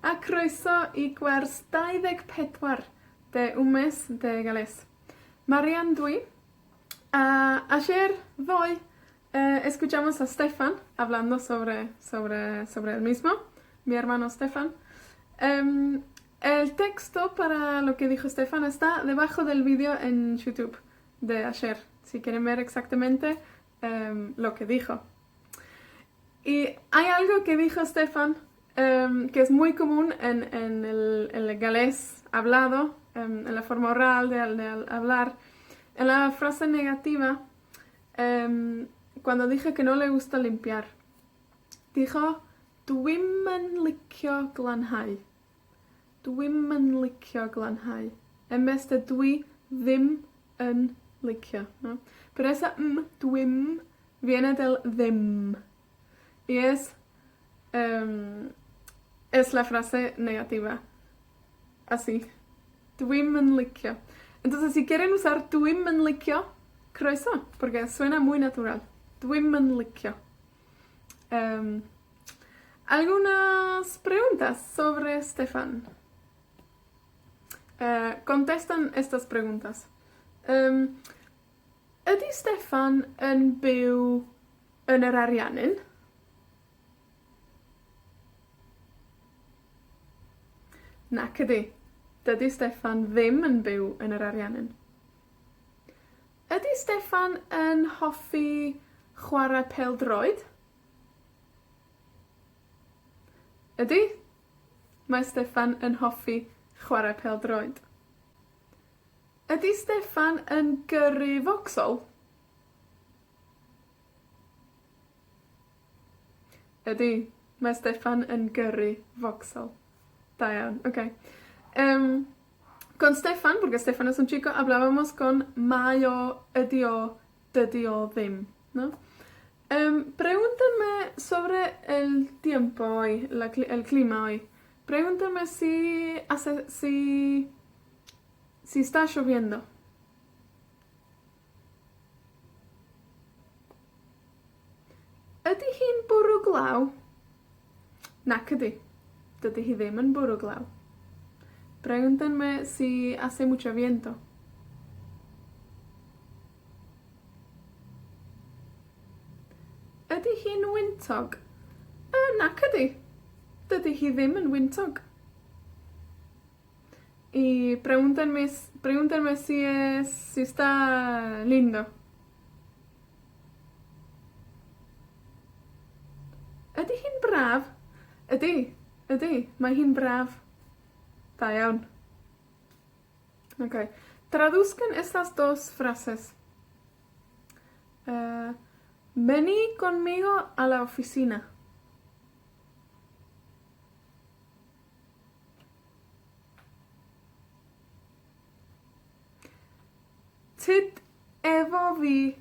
A croeso I gwers 24 de Un Mes de Galés. Marian dwi. Ayer voy, escuchamos a Stefan hablando sobre el mismo, mi hermano Stefan. El texto para lo que dijo Stefan está debajo del vídeo en YouTube de ayer, si quieren ver exactamente lo que dijo. Y hay algo que dijo Stefan que es muy común en el galés hablado, en la forma oral de hablar. En la frase negativa, cuando dije que no le gusta limpiar, dijo dwi'm yn licio glanhau. Dwi'm yn licio glanhau. En vez de dwi ddim yn licio, ¿no? Pero esa dwi'm viene del ddim. Y es la frase negativa. Así. Dwi'm yn licio. Entonces, si quieren usar dwi'm yn licio, croeso, porque suena muy natural. Dwi'm yn licio. Algunas preguntas sobre Stefan. Contestan estas preguntas. Ydy Stefan yn byw yn yr Ariannin? Nac ydy. Dydy Stefan ddim yn byw yn yr Ariannin. Ydy Stefan yn hoffi chwarae pêl-droed? Ydy. Mae Stefan yn hoffi chwarae pêl-droed. Ydy Stefan yn gyrru focsol? Ydy. Mae Stefan yn gyrru focsol. Da iawn, ok. Con Stefan, porque Stefan es un chico, hablábamos con mae o, ydy o, dydy o ddim, ¿no? Pregúntenme sobre el tiempo hoy, el clima hoy. Pregúntenme si está lloviendo. Ydy hi'n bwrw glaw? Nac ydy. Dydy hi ddim yn bwrw glaw. Pregúntenme si hace mucho viento. Ydy hi'n wyntog? Nac ydy. Dydy hi ddim yn wyntog. Y pregúntenme si está lindo. Ydy hi'n braf? Ydy. Mae hi'n braf. Da iawn. Ok. Traduzcan estas dos frases. Vení conmigo a la oficina. Tyd efo fi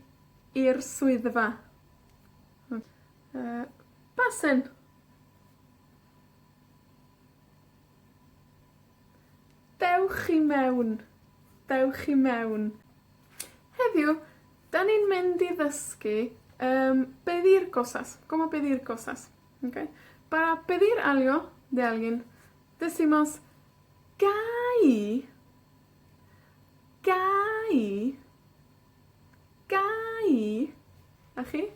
i'r swyddfa. Pasen. Dewch i mewn. Dewch i mewn. Heddiw, da ni'n mynd I ddysgu pedir cosas. ¿Cómo pedir cosas? Okay. Para pedir algo de alguien, decimos gai. Gai. Gai. Achi?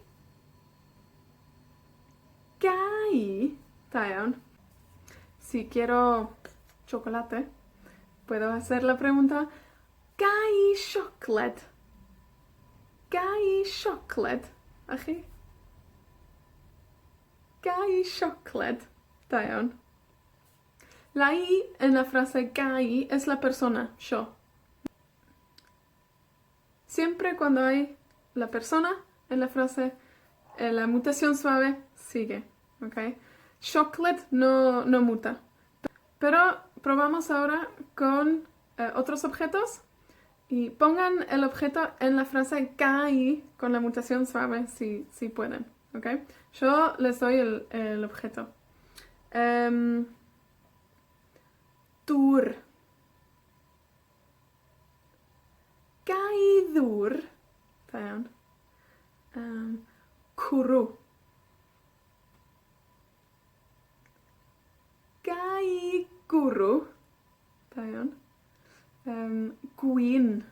Gai. Da iawn. Si quiero chocolate, puedo hacer la pregunta, gai siocled? Gai siocled? Achi? Gai siocled? Da iawn. La I en la frase gai es la persona, yo. Siempre cuando hay la persona en la frase, la mutación suave sigue, ¿ok? Chocolate no muta. Pero probamos ahora con otros objetos y pongan el objeto en la frase gai con la mutación suave si pueden, ¿ok? Yo les doy el objeto. Tour. Gai ddŵr. Da iawn. Cwrw. Gai gwrw. Da iawn. Gwin.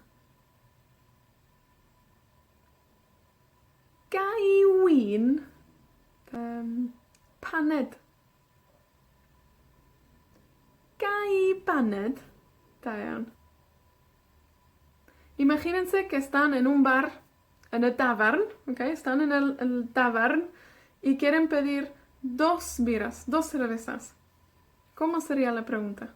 Gai win. Paned. Gai baned. Da iawn. Imagínense que están en un bar, en el tabarn, ¿ok? Están en el tabarn y quieren pedir 2 birras, 2 cervezas. ¿Cómo sería la pregunta?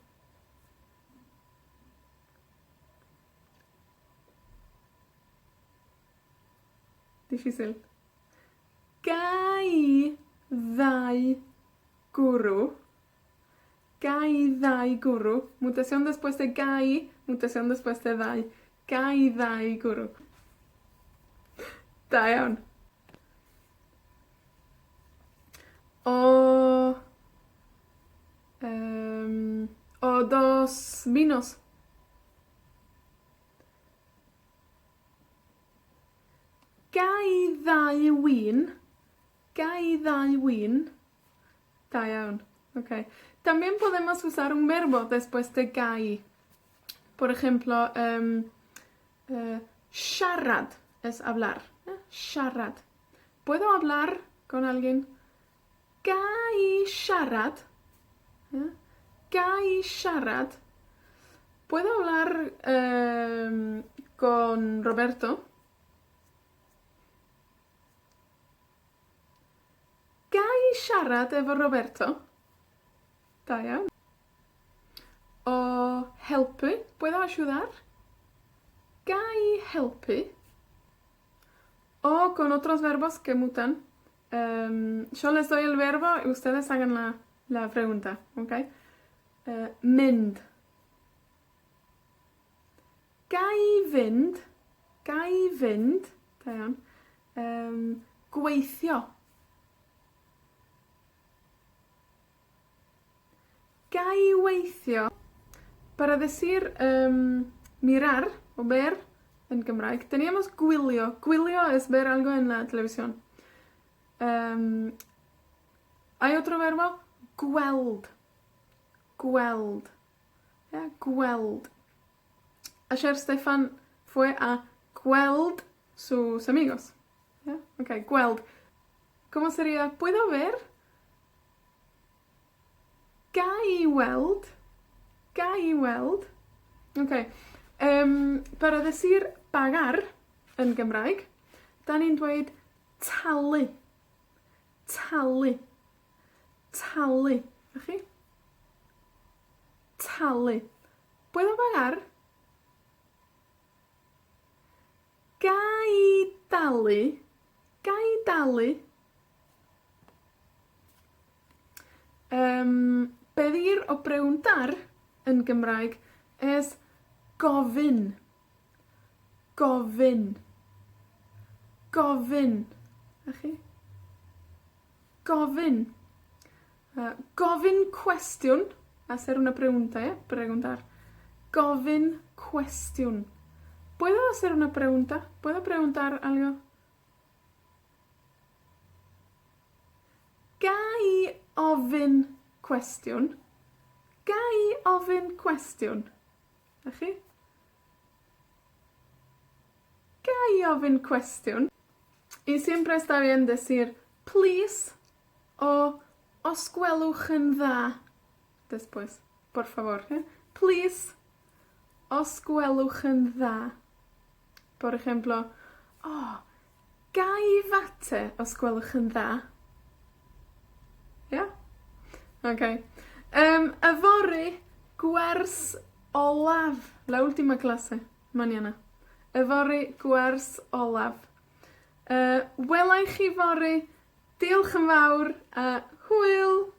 Difícil. Gai ddau gwrw. Gai ddau gwrw. Mutación después de gai, mutación después de ddau. Gai ddau gwrw. Da iawn. O 2 vinos. Gai ddau win. Gai ddau win. Da iawn. Ok. También podemos usar un verbo después de gai. Por ejemplo, siarad es hablar. Siarad. ¿Puedo hablar con alguien? Gai siarad. Gai siarad. ¿Puedo hablar con Roberto? Gai siarad efo Roberto? Da iawn. O helpu. ¿Puedo ayudar? Gai helpu. O con otros verbos que mutan. Yo les doy el verbo y ustedes hagan la pregunta, ¿ok? Mynd. Gai fynd. Gai fynd. Da iawn. Gweithio. Gai weithio. Para decir mirar o ver en Gymraeg, teníamos gwylio. Gwylio es ver algo en la televisión. Hay otro verbo, gweld. Gweld. Yeah, gweld. Ayer Stefan fue a gweld sus amigos. Yeah? Ok, gweld. ¿Cómo sería? ¿Puedo ver? Gai weld. Gai weld. Ok. Para decir pagar en Gymraeg, dan ni'n dweud talu. Talu. Talu. Chi? Talu. ¿Puedo pagar? Gai dalu. Gai dalu. Pedir o preguntar en Gymraeg es gofyn. Gofyn. Gofyn. Chi? Gofyn. Gofyn cwestiwn. Hacer una pregunta, ¿eh? Preguntar. Gofyn cwestiwn. ¿Puedo hacer una pregunta? ¿Puedo preguntar algo? Gai ofyn cwestiwn. Gai ofyn cwestiwn. Chi? Gai ofyn cwestiwn. Y siempre está bien decir please o os gwelwch yn dda. Después, por favor. ¿Eh? Please, os gwelwch yn dda. Por ejemplo, gai fate os gwelwch yn dda. Yeah? Ok. Yfory gwers olaf. La última clase. Mañana. Yfory gwers olaf. Welai chi fory. Diolch yn fawr a hwyl!